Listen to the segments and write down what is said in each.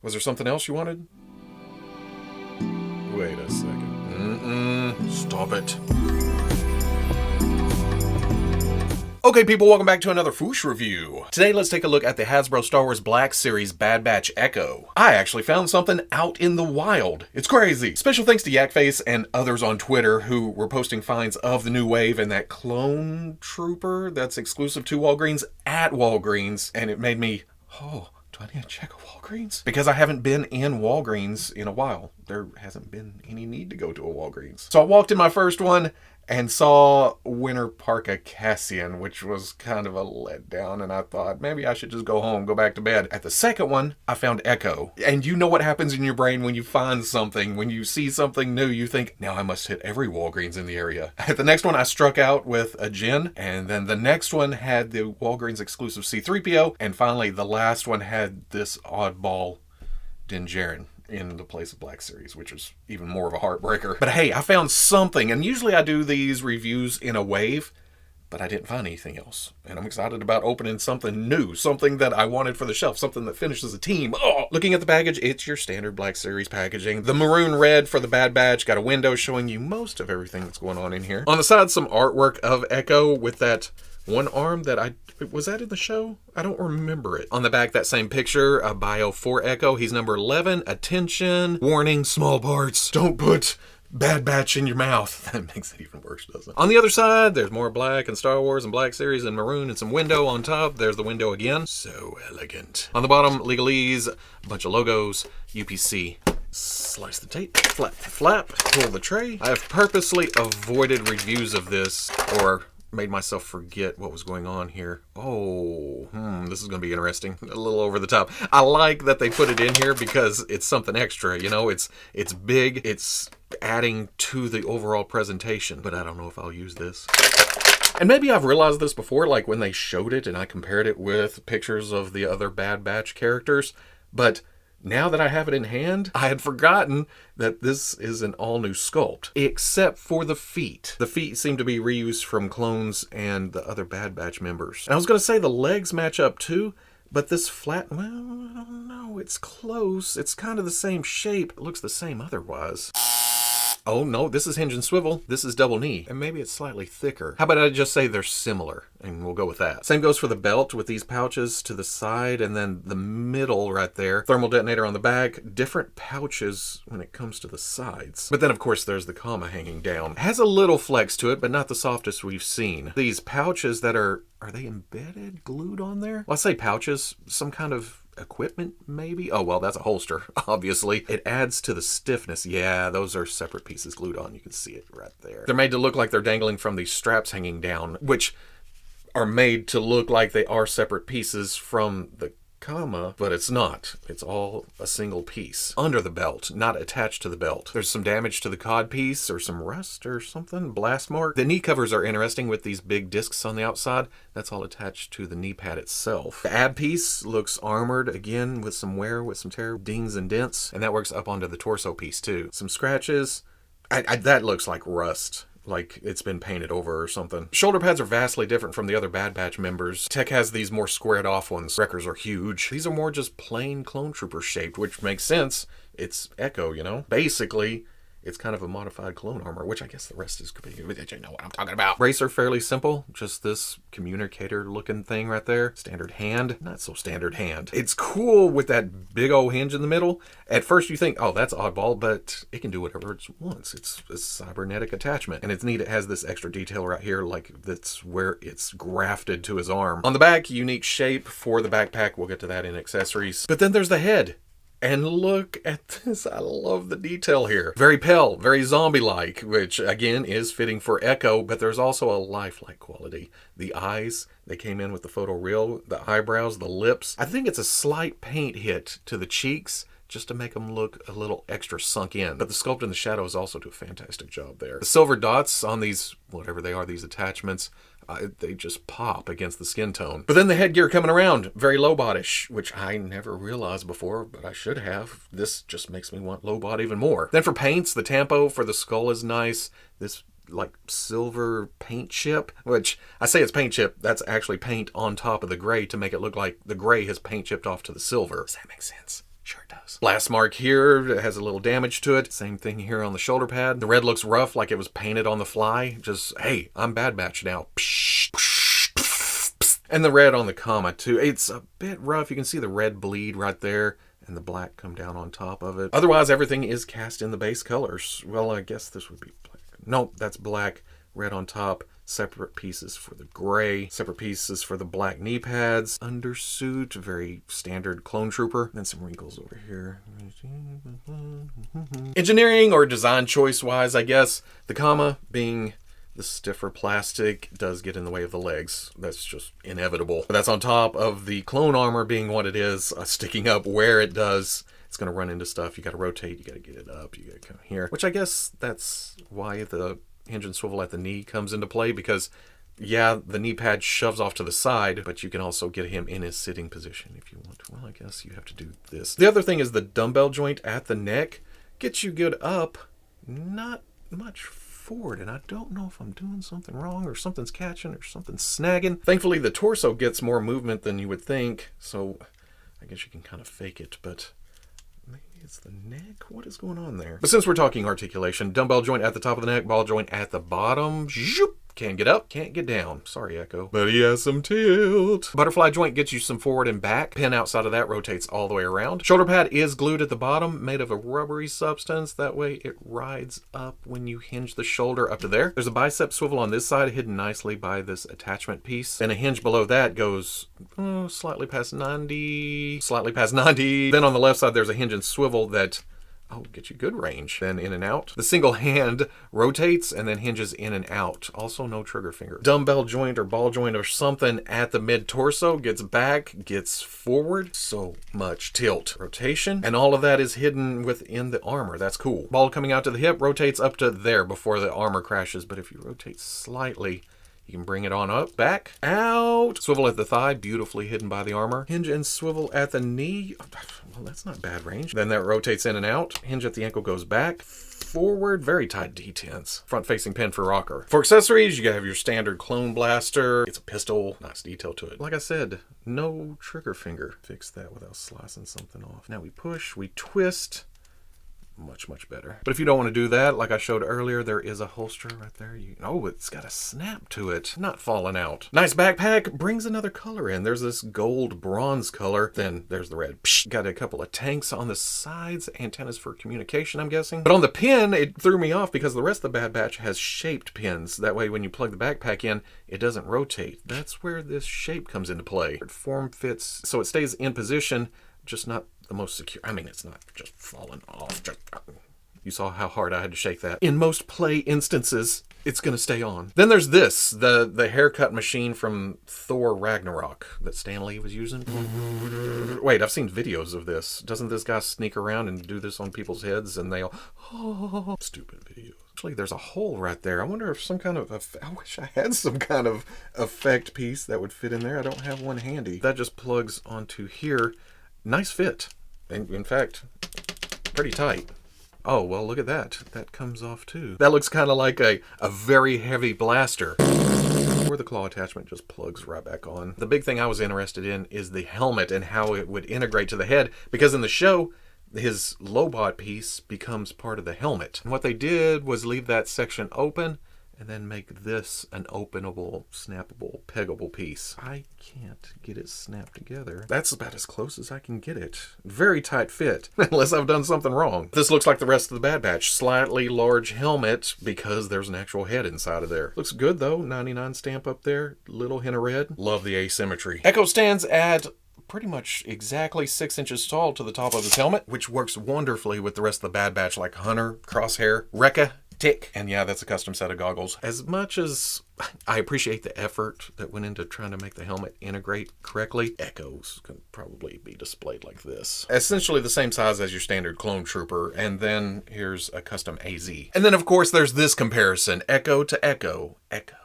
Was there something else you wanted? Wait a second. Stop it. Okay, people, welcome back to another Fwoosh review. Today, let's take a look at the Hasbro Star Wars Black Series Bad Batch Echo. I actually found something out in the wild. It's crazy. Special thanks to Yakface and others on Twitter who were posting finds of the new wave and that clone trooper that's exclusive to Walgreens at Walgreens, and it made me, do I need to check a Walgreens? Because I haven't been in Walgreens in a while. There hasn't been any need to go to a Walgreens. So I walked in my first one and saw Winter Parka Cassian, which was kind of a letdown, and I thought maybe I should just go home, go back to bed. At the second one, I found Echo. And you know what happens in your brain when you find something. When you see something new, you think, now I must hit every Walgreens in the area. At the next one, I struck out with a Jin, and then the next one had the Walgreens exclusive C-3PO, and finally the last one had this oddball Din Djarin in the place of Black Series, which is even more of a heartbreaker. But hey, I found something, and usually I do these reviews in a wave, but I didn't find anything else. And I'm excited about opening something new, something that I wanted for the shelf, something that finishes a team. Oh! Looking at the package, it's your standard Black Series packaging. The maroon red for the Bad Batch, got a window showing you most of everything that's going on in here. On the side, some artwork of Echo with that one arm that was that in the show? I don't remember it. On the back, that same picture, a bio for Echo. He's number 11. Attention, warning, small parts. Don't put Bad Batch in your mouth. That makes it even worse, doesn't it? On the other side, there's more black and Star Wars and Black Series and maroon and some window on top. There's the window again. So elegant. On the bottom, legalese, a bunch of logos, UPC. Slice the tape, flap, pull the tray. I have purposely avoided reviews of this, or made myself forget what was going on here. This is going to be interesting. A little over the top. I like that they put it in here because it's something extra. You know, it's big. It's adding to the overall presentation. But I don't know if I'll use this. And maybe I've realized this before, like when they showed it and I compared it with pictures of the other Bad Batch characters. But now that I have it in hand, I had forgotten that this is an all-new sculpt, except for the feet. The feet seem to be reused from clones and the other Bad Batch members. And I was going to say the legs match up too, but this flat, well, I don't know, it's close. It's kind of the same shape. It looks the same otherwise. Oh no, this is hinge and swivel. This is double knee. And maybe it's slightly thicker. How about I just say they're similar? And we'll go with that. Same goes for the belt with these pouches to the side and then the middle right there. Thermal detonator on the back. Different pouches when it comes to the sides. But then of course there's the comma hanging down. It has a little flex to it, but not the softest we've seen. These pouches that are they embedded, glued on there? Well, I say pouches, some kind of equipment maybe? Oh well, that's a holster, obviously. It adds to the stiffness. Yeah, those are separate pieces glued on. You can see it right there. They're made to look like they're dangling from these straps hanging down, which are made to look like they are separate pieces from the comma, but it's not. It's all a single piece under the belt, not attached to the belt. There's some damage to the cod piece or some rust or something, blast mark. The knee covers are interesting with these big discs on the outside. That's all attached to the knee pad itself. The ab piece looks armored again with some wear, with some tear, dings and dents, and that works up onto the torso piece too. Some scratches. That looks like rust. Like it's been painted over or something. Shoulder pads are vastly different from the other Bad Batch members. Tech has these more squared off ones. Wreckers are huge. These are more just plain clone trooper shaped, which makes sense. It's Echo, you know? Basically, it's kind of a modified clone armor, which I guess the rest is, you know what I'm talking about. Brace are fairly simple. Just this communicator looking thing right there. Standard hand. Not so standard hand. It's cool with that big old hinge in the middle. At first you think, oh, that's oddball, but it can do whatever it wants. It's a cybernetic attachment. And it's neat. It has this extra detail right here, like that's where it's grafted to his arm. On the back, unique shape for the backpack. We'll get to that in accessories. But then there's the head. And look at this. I love the detail here. Very pale, very zombie-like, which again is fitting for Echo, but there's also a lifelike quality. The eyes, they came in with the photo real, the eyebrows, the lips. I think it's a slight paint hit to the cheeks just to make them look a little extra sunk in. But the sculpt in the shadows also do a fantastic job there. The silver dots on these, whatever they are, these attachments, they just pop against the skin tone. But then the headgear coming around, very low-bodish, which I never realized before, but I should have. This just makes me want low-bot even more. Then for paints, the tampo for the skull is nice. This like silver paint chip, which I say it's paint chip, that's actually paint on top of the gray to make it look like the gray has paint chipped off to the silver. Does that make sense? Sure it does. ridiculous. Blast mark here, it has a little damage to it. Same thing here on the shoulder pad. The red looks rough, like it was painted on the fly. Just, hey, I'm Bad Batch now. And the red on the comma too. It's a bit rough. You can see the red bleed right there and the black come down on top of it. Otherwise, everything is cast in the base colors. Well, I guess this would be black. Nope, that's black, red on top. Separate pieces for the gray, separate pieces for the black knee pads, undersuit, very standard clone trooper, then some wrinkles over here. Engineering or design choice wise, I guess, the comma being the stiffer plastic does get in the way of the legs. That's just inevitable. But that's on top of the clone armor being what it is, sticking up where it does. It's going to run into stuff. You got to rotate, you got to get it up, you got to come here, which I guess that's why the hinge and swivel at the knee comes into play, because yeah, the knee pad shoves off to the side, but you can also get him in his sitting position if you want to. Well, I guess you have to do this. The other thing is the dumbbell joint at the neck gets you good up, not much forward, and I don't know if I'm doing something wrong or something's catching or something's snagging. Thankfully, the torso gets more movement than you would think, so I guess you can kind of fake it, but it's the neck? What is going on there? But since we're talking articulation, dumbbell joint at the top of the neck, ball joint at the bottom. Zoop. Can't get up, can't get down. Sorry, Echo. But he has some tilt. Butterfly joint gets you some forward and back. Pin outside of that rotates all the way around. Shoulder pad is glued at the bottom, made of a rubbery substance. That way it rides up when you hinge the shoulder up to there. There's a bicep swivel on this side hidden nicely by this attachment piece. And a hinge below that goes slightly past 90. Then on the left side, there's a hinge and swivel that get you good range. Then in and out. The single hand rotates and then hinges in and out. Also no trigger finger. Dumbbell joint or ball joint or something at the mid torso gets back, gets forward. So much tilt. Rotation. And all of that is hidden within the armor. That's cool. Ball coming out to the hip rotates up to there before the armor crashes. But if you rotate slightly, you can bring it on up, back, out. Swivel at the thigh, beautifully hidden by the armor. Hinge and swivel at the knee. Well, that's not bad range. Then that rotates in and out. Hinge at the ankle goes back, forward, very tight D-tense. Front-facing pin for rocker. For accessories, you have your standard clone blaster. It's a pistol, nice detail to it. Like I said, no trigger finger. Fix that without slicing something off. Now we push, we twist. Much better. But if you don't want to do that, like I showed earlier, there is a holster right there. It's got a snap to it, not falling out. Nice backpack, brings another color in. There's this gold bronze color, then there's the red. Got a couple of tanks on the sides, antennas for communication, I'm guessing. But on the pin, it threw me off because the rest of the Bad Batch has shaped pins. That way when you plug the backpack in, it doesn't rotate. That's where this shape comes into play. It form fits, so it stays in position, just not the most secure. I mean, it's not just falling off. You saw how hard I had to shake that. In most play instances, it's going to stay on. Then there's this, the haircut machine from Thor Ragnarok that Stan Lee was using. Wait, I've seen videos of this. Doesn't this guy sneak around and do this on people's heads and they all, stupid videos. Actually, there's a hole right there. I wonder if some kind of, I wish I had some kind of effect piece that would fit in there. I don't have one handy. That just plugs onto here. Nice fit. In fact, pretty tight. Oh, well, look at that. That comes off too. That looks kind of like a very heavy blaster. Or the claw attachment just plugs right back on. The big thing I was interested in is the helmet and how it would integrate to the head, because in the show, his Lobot piece becomes part of the helmet. And what they did was leave that section open and then make this an openable, snappable, peggable piece. I can't get it snapped together. That's about as close as I can get it. Very tight fit, unless I've done something wrong. This looks like the rest of the Bad Batch. Slightly large helmet because there's an actual head inside of there. Looks good though, 99 stamp up there, little hint of red. Love the asymmetry. Echo stands at pretty much exactly 6 inches tall to the top of his helmet, which works wonderfully with the rest of the Bad Batch, like Hunter, Crosshair, Rekka, Tick. And yeah, that's a custom set of goggles. As much as I appreciate the effort that went into trying to make the helmet integrate correctly, Echoes can probably be displayed like this. Essentially the same size as your standard clone trooper, and then here's a custom AZ. And then of course there's this comparison, Echo to Echo, Echo.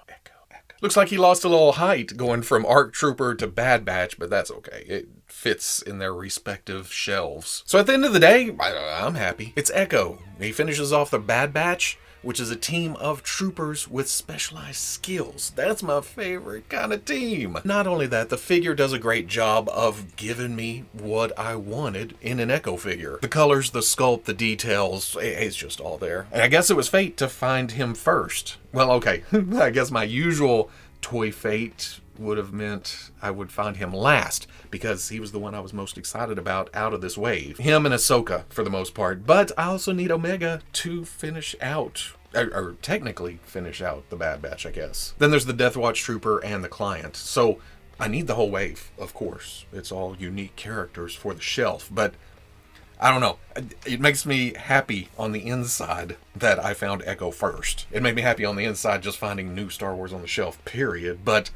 Looks like he lost a little height going from ARC Trooper to Bad Batch, but that's okay. It fits in their respective shelves. So at the end of the day, I'm happy. It's Echo. He finishes off the Bad Batch which is a team of troopers with specialized skills. That's my favorite kind of team. Not only that, the figure does a great job of giving me what I wanted in an Echo figure. The colors, the sculpt, the details, it's just all there. And I guess it was fate to find him first. Well, okay, I guess my usual toy fate would have meant I would find him last, because he was the one I was most excited about out of this wave. Him and Ahsoka, for the most part. But I also need Omega to finish out, or technically finish out the Bad Batch, I guess. Then there's the Death Watch Trooper and the Client. So I need the whole wave, of course. It's all unique characters for the shelf, but I don't know. It makes me happy on the inside that I found Echo first. It made me happy on the inside just finding new Star Wars on the shelf, period. But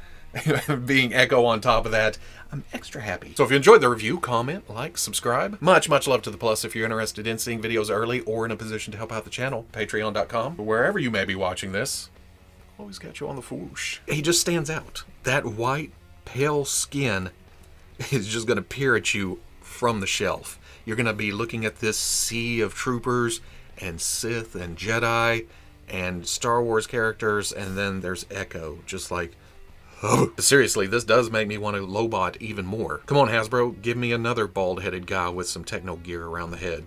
being Echo on top of that, I'm extra happy. So if you enjoyed the review, comment, like, subscribe. Much love to the plus if you're interested in seeing videos early or in a position to help out the channel. Patreon.com. Wherever you may be watching this, always got you on the Fwoosh. He just stands out. That white, pale skin is just going to peer at you from the shelf. You're going to be looking at this sea of troopers and Sith and Jedi and Star Wars characters, and then there's Echo, just like, oh. Seriously, this does make me want to lowbot even more. Come on, Hasbro, give me another bald-headed guy with some techno gear around the head.